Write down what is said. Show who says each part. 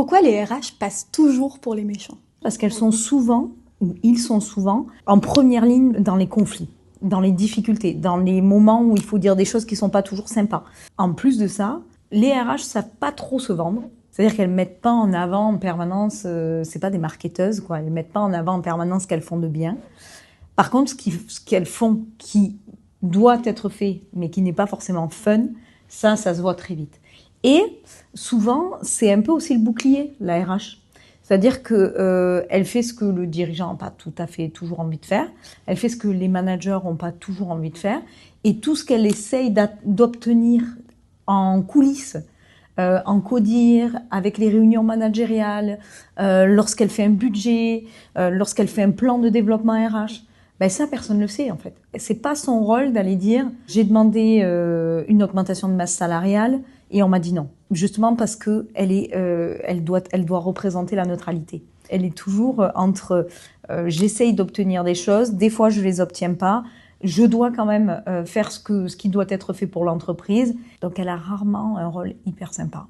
Speaker 1: Pourquoi les RH passent toujours pour les méchants?
Speaker 2: Parce qu'elles sont souvent, ou ils sont souvent, en première ligne dans les conflits, dans les difficultés, dans les moments où il faut dire des choses qui ne sont pas toujours sympas. En plus de ça, les RH ne savent pas trop se vendre. C'est-à-dire qu'elles ne mettent pas en avant en permanence, c'est pas des marketeuses, quoi. Elles ne mettent pas en avant en permanence ce qu'elles font de bien. Par contre, ce qu'elles font qui doit être fait, mais qui n'est pas forcément fun, ça se voit très vite. Et souvent, c'est un peu aussi le bouclier, la RH. C'est-à-dire qu'elle fait ce que le dirigeant n'a pas tout à fait toujours envie de faire, elle fait ce que les managers n'ont pas toujours envie de faire, et tout ce qu'elle essaye d'obtenir en coulisses, en codir, avec les réunions managériales, lorsqu'elle fait un budget, lorsqu'elle fait un plan de développement RH, ben ça, personne ne le sait en fait. C'est pas son rôle d'aller dire « j'ai demandé une augmentation de masse salariale et on m'a dit non ». Justement parce qu'elle doit représenter la neutralité. Elle est toujours entre j'essaye d'obtenir des choses, des fois je les obtiens pas, je dois quand même faire ce qui doit être fait pour l'entreprise. Donc elle a rarement un rôle hyper sympa.